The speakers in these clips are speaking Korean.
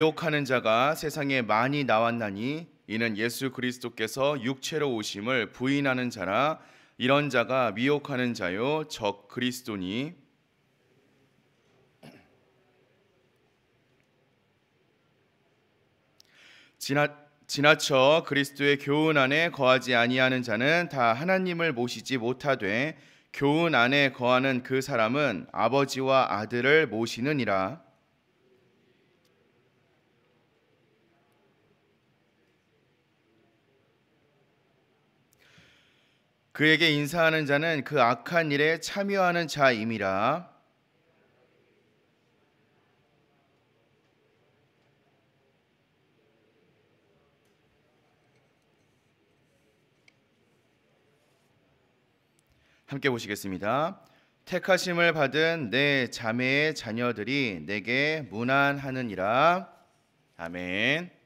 미혹하는 자가 세상에 많이 나왔나니 이는 예수 그리스도께서 육체로 오심을 부인하는 자라. 이런 자가 미혹하는 자요 적 그리스도니. 지나쳐 그리스도의 교훈 안에 거하지 아니하는 자는 다 하나님을 모시지 못하되 교훈 안에 거하는 그 사람은 아버지와 아들을 모시느니라. 그에게 인사하는 자는 그 악한 일에 참여하는 자임이라. 함께 보시겠습니다. 택하심을 받은 내 자매의 자녀들이 내게 문안하느니라. 아멘.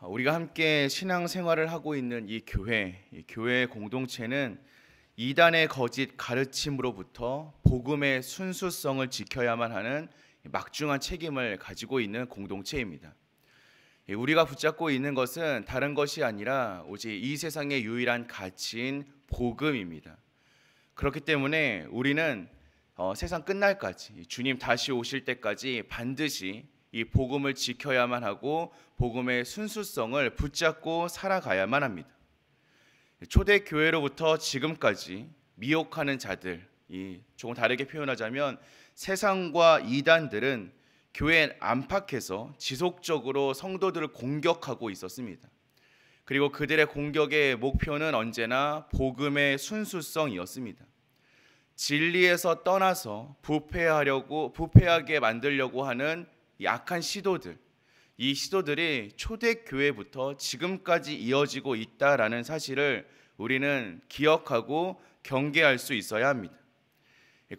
우리가 함께 신앙생활을 하고 있는 이 교회 공동체는 이단의 거짓 가르침으로부터 복음의 순수성을 지켜야만 하는 막중한 책임을 가지고 있는 공동체입니다. 우리가 붙잡고 있는 것은 다른 것이 아니라 오직 이 세상의 유일한 가치인 복음입니다. 그렇기 때문에 우리는 세상 끝날까지, 주님 다시 오실 때까지 반드시 이 복음을 지켜야만 하고 복음의 순수성을 붙잡고 살아가야만 합니다. 초대교회로부터 지금까지 미혹하는 자들, 조금 다르게 표현하자면 세상과 이단들은 교회 안팎에서 지속적으로 성도들을 공격하고 있었습니다. 그리고 그들의 공격의 목표는 언제나 복음의 순수성이었습니다. 진리에서 떠나서 부패하게 만들려고 하는 이 악한 시도들, 이 시도들이 초대교회부터 지금까지 이어지고 있다라는 사실을 우리는 기억하고 경계할 수 있어야 합니다.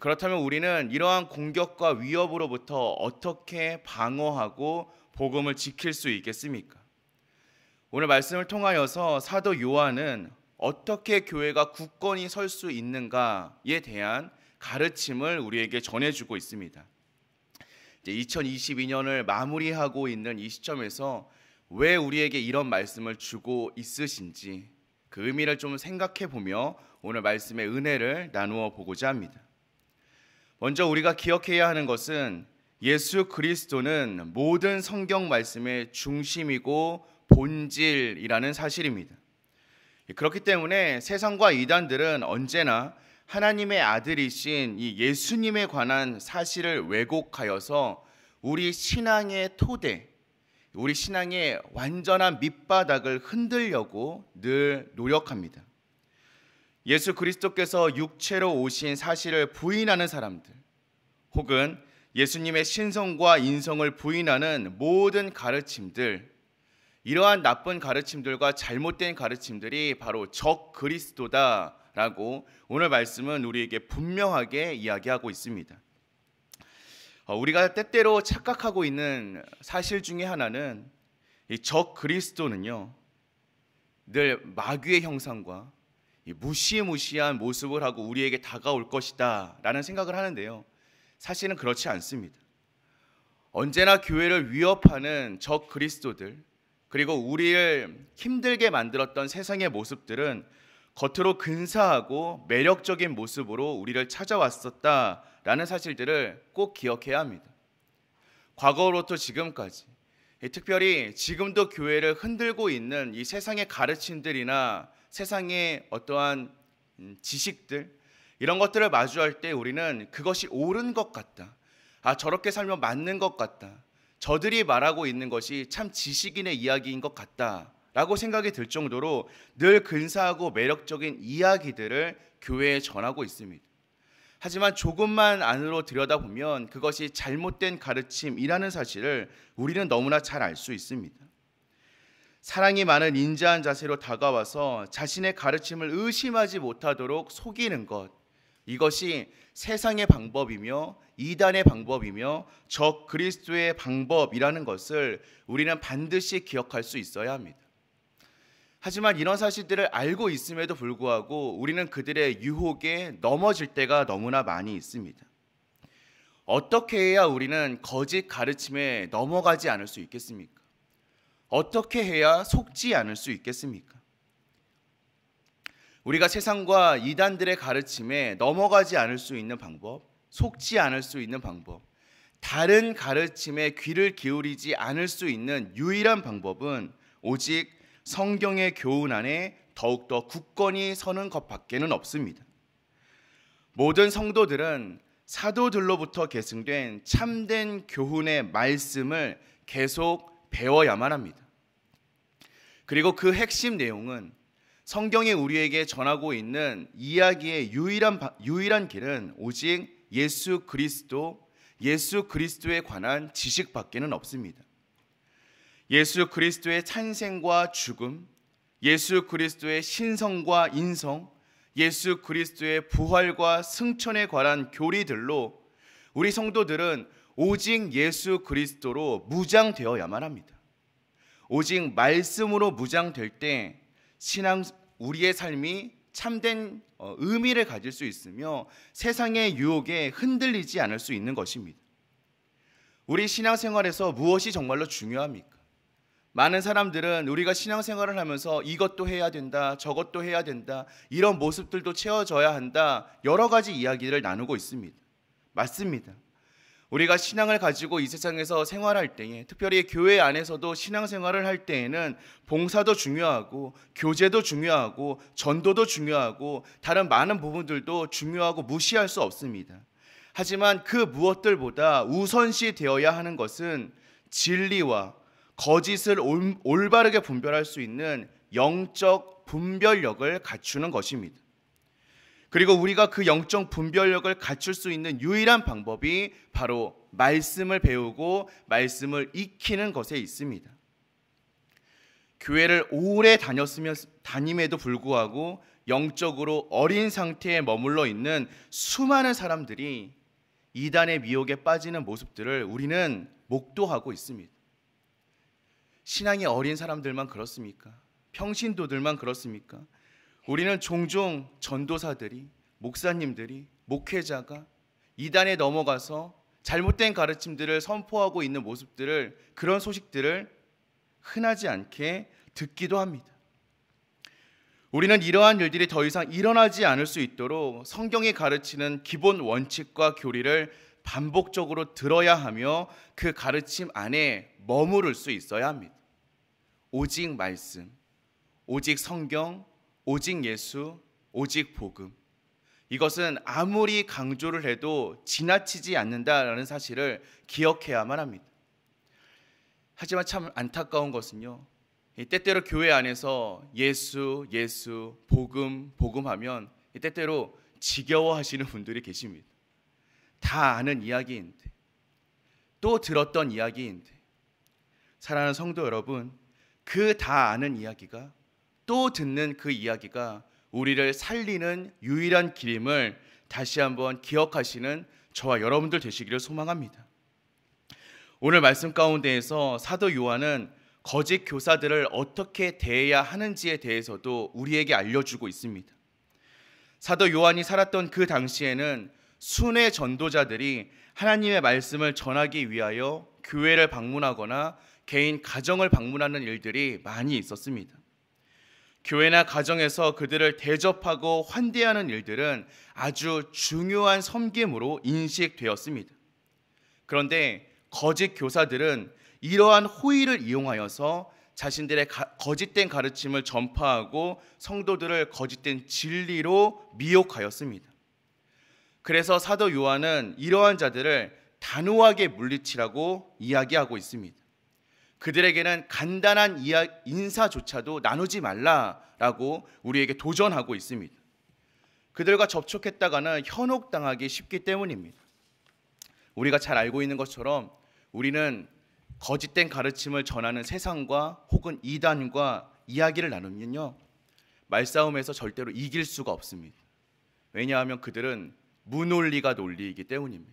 그렇다면 우리는 이러한 공격과 위협으로부터 어떻게 방어하고 복음을 지킬 수 있겠습니까? 오늘 말씀을 통하여서 사도 요한은 어떻게 교회가 굳건히 설 수 있는가에 대한 가르침을 우리에게 전해주고 있습니다. 2022년을 마무리하고 있는 이 시점에서 왜 우리에게 이런 말씀을 주고 있으신지 그 의미를 좀 생각해 보며 오늘 말씀의 은혜를 나누어 보고자 합니다. 먼저 우리가 기억해야 하는 것은 예수 그리스도는 모든 성경 말씀의 중심이고 본질이라는 사실입니다. 그렇기 때문에 세상과 이단들은 언제나 하나님의 아들이신 이 예수님에 관한 사실을 왜곡하여서 우리 신앙의 토대, 우리 신앙의 완전한 밑바닥을 흔들려고 늘 노력합니다. 예수 그리스도께서 육체로 오신 사실을 부인하는 사람들, 혹은 예수님의 신성과 인성을 부인하는 모든 가르침들, 이러한 나쁜 가르침들과 잘못된 가르침들이 바로 적 그리스도다라고 오늘 말씀은 우리에게 분명하게 이야기하고 있습니다. 우리가 때때로 착각하고 있는 사실 중에 하나는 이 적 그리스도는요, 늘 마귀의 형상과 무시무시한 모습을 하고 우리에게 다가올 것이다 라는 생각을 하는데요, 사실은 그렇지 않습니다. 언제나 교회를 위협하는 적 그리스도들, 그리고 우리를 힘들게 만들었던 세상의 모습들은 겉으로 근사하고 매력적인 모습으로 우리를 찾아왔었다라는 사실들을 꼭 기억해야 합니다. 과거로부터 지금까지, 특별히 지금도 교회를 흔들고 있는 이 세상의 가르침들이나 세상의 어떠한 지식들, 이런 것들을 마주할 때 우리는 그것이 옳은 것 같다, 저렇게 살면 맞는 것 같다, 저들이 말하고 있는 것이 참 지식인의 이야기인 것 같다라고 생각이 들 정도로 늘 근사하고 매력적인 이야기들을 교회에 전하고 있습니다. 하지만 조금만 안으로 들여다보면 그것이 잘못된 가르침이라는 사실을 우리는 너무나 잘 알 수 있습니다. 사랑이 많은 인자한 자세로 다가와서 자신의 가르침을 의심하지 못하도록 속이는 것, 이것이 세상의 방법이며 이단의 방법이며 적 그리스도의 방법이라는 것을 우리는 반드시 기억할 수 있어야 합니다. 하지만 이런 사실들을 알고 있음에도 불구하고 우리는 그들의 유혹에 넘어질 때가 너무나 많이 있습니다. 어떻게 해야 우리는 거짓 가르침에 넘어가지 않을 수 있겠습니까? 어떻게 해야 속지 않을 수 있겠습니까? 우리가 세상과 이단들의 가르침에 넘어가지 않을 수 있는 방법, 속지 않을 수 있는 방법, 다른 가르침에 귀를 기울이지 않을 수 있는 유일한 방법은 오직 성경의 교훈 안에 더욱더 굳건히 서는 것밖에는 없습니다. 모든 성도들은 사도들로부터 계승된 참된 교훈의 말씀을 계속 배워야만 합니다. 그리고 그 핵심 내용은 성경이 우리에게 전하고 있는 이야기의 유일한 길은 오직 예수 그리스도에 관한 지식밖에는 없습니다. 예수 그리스도의 탄생과 죽음, 예수 그리스도의 신성과 인성, 예수 그리스도의 부활과 승천에 관한 교리들로 우리 성도들은 오직 예수 그리스도로 무장되어야만 합니다. 오직 말씀으로 무장될 때 우리의 삶이 참된 의미를 가질 수 있으며 세상의 유혹에 흔들리지 않을 수 있는 것입니다. 우리 신앙생활에서 무엇이 정말로 중요합니까? 많은 사람들은 우리가 신앙생활을 하면서 이것도 해야 된다, 저것도 해야 된다, 이런 모습들도 채워져야 한다, 여러 가지 이야기를 나누고 있습니다. 맞습니다. 우리가 신앙을 가지고 이 세상에서 생활할 때에, 특별히 교회 안에서도 신앙생활을 할 때에는 봉사도 중요하고 교제도 중요하고 전도도 중요하고 다른 많은 부분들도 중요하고 무시할 수 없습니다. 하지만 그 무엇들보다 우선시 되어야 하는 것은 진리와 거짓을 올바르게 분별할 수 있는 영적 분별력을 갖추는 것입니다. 그리고 우리가 그 영적 분별력을 갖출 수 있는 유일한 방법이 바로 말씀을 배우고 말씀을 익히는 것에 있습니다. 교회를 오래 다님에도 불구하고 영적으로 어린 상태에 머물러 있는 수많은 사람들이 이단의 미혹에 빠지는 모습들을 우리는 목도하고 있습니다. 신앙이 어린 사람들만 그렇습니까? 평신도들만 그렇습니까? 우리는 종종 전도사들이, 목사님들이, 목회자가 이단에 넘어가서 잘못된 가르침들을 선포하고 있는 모습들을, 그런 소식들을 흔하지 않게 듣기도 합니다. 우리는 이러한 일들이 더 이상 일어나지 않을 수 있도록 성경이 가르치는 기본 원칙과 교리를 반복적으로 들어야 하며 그 가르침 안에 머무를 수 있어야 합니다. 오직 말씀, 오직 성경, 오직 예수, 오직 복음. 이것은 아무리 강조를 해도 지나치지 않는다라는 사실을 기억해야만 합니다. 하지만 참 안타까운 것은요, 때때로 교회 안에서 예수, 복음 하면 때때로 지겨워하시는 분들이 계십니다. 다 아는 이야기인데, 또 들었던 이야기인데, 사랑하는 성도 여러분, 그 다 아는 이야기가, 또 듣는 그 이야기가 우리를 살리는 유일한 길임을 다시 한번 기억하시는 저와 여러분들 되시기를 소망합니다. 오늘 말씀 가운데에서 사도 요한은 거짓 교사들을 어떻게 대해야 하는지에 대해서도 우리에게 알려주고 있습니다. 사도 요한이 살았던 그 당시에는 순회 전도자들이 하나님의 말씀을 전하기 위하여 교회를 방문하거나 개인 가정을 방문하는 일들이 많이 있었습니다. 교회나 가정에서 그들을 대접하고 환대하는 일들은 아주 중요한 섬김으로 인식되었습니다. 그런데 거짓 교사들은 이러한 호의를 이용하여서 자신들의 거짓된 가르침을 전파하고 성도들을 거짓된 진리로 미혹하였습니다. 그래서 사도 요한은 이러한 자들을 단호하게 물리치라고 이야기하고 있습니다. 그들에게는 간단한 인사조차도 나누지 말라라고 우리에게 도전하고 있습니다. 그들과 접촉했다가는 현혹당하기 쉽기 때문입니다. 우리가 잘 알고 있는 것처럼 우리는 거짓된 가르침을 전하는 세상과 혹은 이단과 이야기를 나누면요, 말싸움에서 절대로 이길 수가 없습니다. 왜냐하면 그들은 무논리가 논리이기 때문입니다.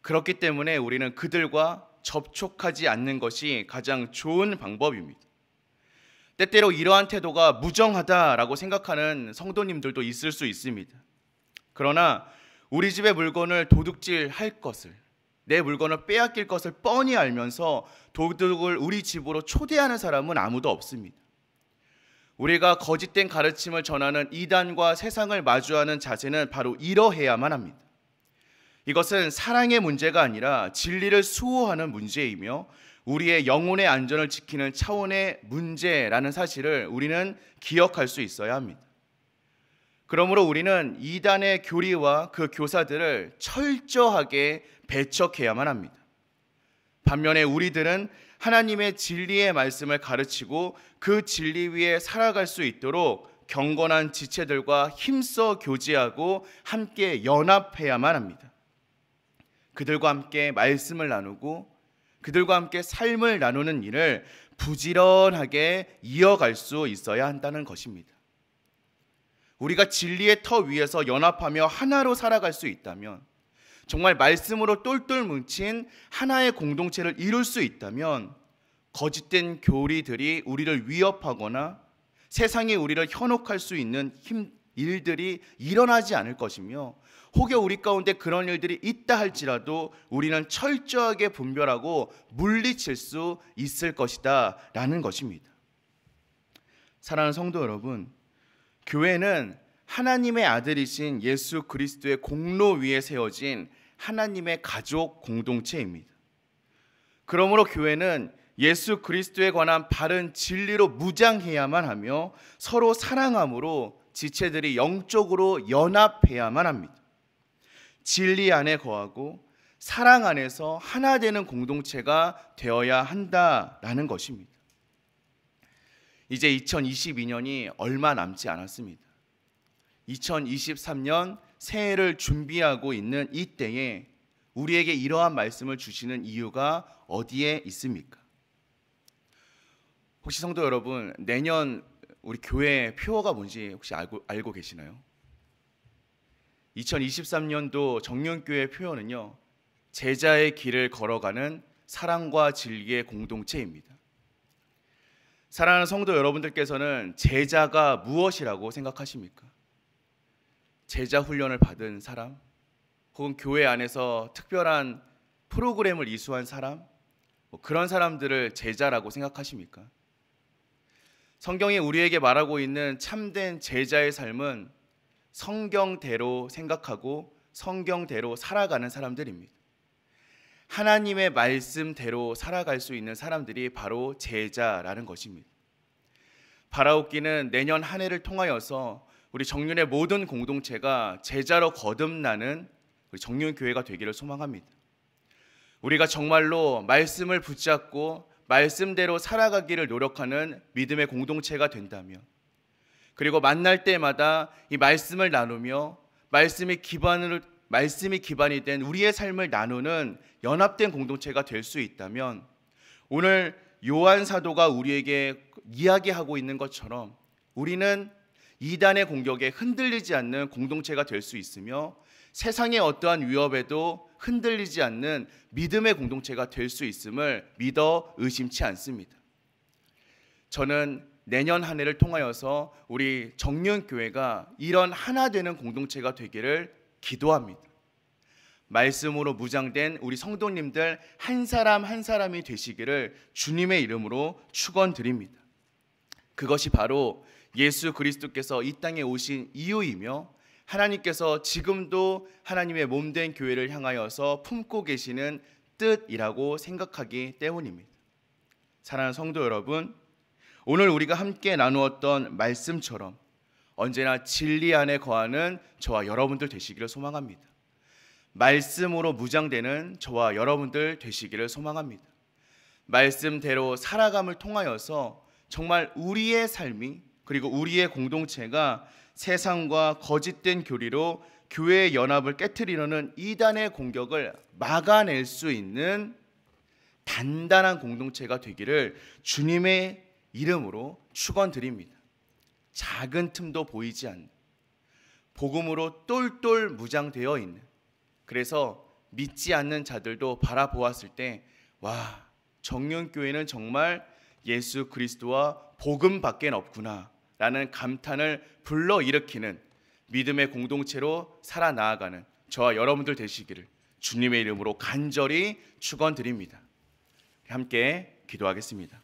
그렇기 때문에 우리는 그들과 접촉하지 않는 것이 가장 좋은 방법입니다. 때때로 이러한 태도가 무정하다라고 생각하는 성도님들도 있을 수 있습니다. 그러나 우리 집의 물건을 도둑질할 것을, 내 물건을 빼앗길 것을 뻔히 알면서 도둑을 우리 집으로 초대하는 사람은 아무도 없습니다. 우리가 거짓된 가르침을 전하는 이단과 세상을 마주하는 자세는 바로 이러해야만 합니다. 이것은 사랑의 문제가 아니라 진리를 수호하는 문제이며 우리의 영혼의 안전을 지키는 차원의 문제라는 사실을 우리는 기억할 수 있어야 합니다. 그러므로 우리는 이단의 교리와 그 교사들을 철저하게 배척해야만 합니다. 반면에 우리들은 하나님의 진리의 말씀을 가르치고 그 진리 위에 살아갈 수 있도록 경건한 지체들과 힘써 교제하고 함께 연합해야만 합니다. 그들과 함께 말씀을 나누고 그들과 함께 삶을 나누는 일을 부지런하게 이어갈 수 있어야 한다는 것입니다. 우리가 진리의 터 위에서 연합하며 하나로 살아갈 수 있다면, 정말 말씀으로 똘똘 뭉친 하나의 공동체를 이룰 수 있다면 거짓된 교리들이 우리를 위협하거나 세상이 우리를 현혹할 수 있는 일들이 일어나지 않을 것이며, 혹여 우리 가운데 그런 일들이 있다 할지라도 우리는 철저하게 분별하고 물리칠 수 있을 것이다 라는 것입니다. 사랑하는 성도 여러분, 교회는 하나님의 아들이신 예수 그리스도의 공로 위에 세워진 하나님의 가족 공동체입니다. 그러므로 교회는 예수 그리스도에 관한 바른 진리로 무장해야만 하며 서로 사랑함으로 지체들이 영적으로 연합해야만 합니다. 진리 안에 거하고 사랑 안에서 하나 되는 공동체가 되어야 한다라는 것입니다. 이제 2022년이 얼마 남지 않았습니다. 2023년 새해를 준비하고 있는 이때에 우리에게 이러한 말씀을 주시는 이유가 어디에 있습니까? 혹시 성도 여러분, 내년 우리 교회 표어가 뭔지 혹시 알고 계시나요? 2023년도 정년교회 표어는요, 제자의 길을 걸어가는 사랑과 진리의 공동체입니다. 사랑하는 성도 여러분들께서는 제자가 무엇이라고 생각하십니까? 제자 훈련을 받은 사람, 혹은 교회 안에서 특별한 프로그램을 이수한 사람, 그런 사람들을 제자라고 생각하십니까? 성경이 우리에게 말하고 있는 참된 제자의 삶은 성경대로 생각하고 성경대로 살아가는 사람들입니다. 하나님의 말씀대로 살아갈 수 있는 사람들이 바로 제자라는 것입니다. 바라옵기는 내년 한 해를 통하여서 우리 정륜의 모든 공동체가 제자로 거듭나는 우리 정륜교회가 되기를 소망합니다. 우리가 정말로 말씀을 붙잡고 말씀대로 살아가기를 노력하는 믿음의 공동체가 된다면, 그리고 만날 때마다 이 말씀을 나누며 말씀이 기반이 된 우리의 삶을 나누는 연합된 공동체가 될 수 있다면, 오늘 요한 사도가 우리에게 이야기하고 있는 것처럼 우리는 이단의 공격에 흔들리지 않는 공동체가 될 수 있으며 세상의 어떠한 위협에도 흔들리지 않는 믿음의 공동체가 될 수 있음을 믿어 의심치 않습니다. 저는 내년 한 해를 통하여서 우리 정륜교회가 이런 하나 되는 공동체가 되기를 기도합니다. 말씀으로 무장된 우리 성도님들 한 사람 한 사람이 되시기를 주님의 이름으로 축원드립니다. 그것이 바로 예수 그리스도께서 이 땅에 오신 이유이며 하나님께서 지금도 하나님의 몸된 교회를 향하여서 품고 계시는 뜻이라고 생각하기 때문입니다. 사랑하는 성도 여러분, 오늘 우리가 함께 나누었던 말씀처럼 언제나 진리 안에 거하는 저와 여러분들 되시기를 소망합니다. 말씀으로 무장되는 저와 여러분들 되시기를 소망합니다. 말씀대로 살아감을 통하여서 정말 우리의 삶이, 그리고 우리의 공동체가 세상과 거짓된 교리로 교회의 연합을 깨트리려는 이단의 공격을 막아낼 수 있는 단단한 공동체가 되기를 주님의 이름으로 축원드립니다. 작은 틈도 보이지 않는, 복음으로 똘똘 무장되어 있는, 그래서 믿지 않는 자들도 바라보았을 때 와, 정륜교회는 정말 예수 그리스도와 복음밖에 없구나 라는 감탄을 불러일으키는 믿음의 공동체로 살아나아가는 저와 여러분들 되시기를 주님의 이름으로 간절히 축원드립니다. 함께 기도하겠습니다.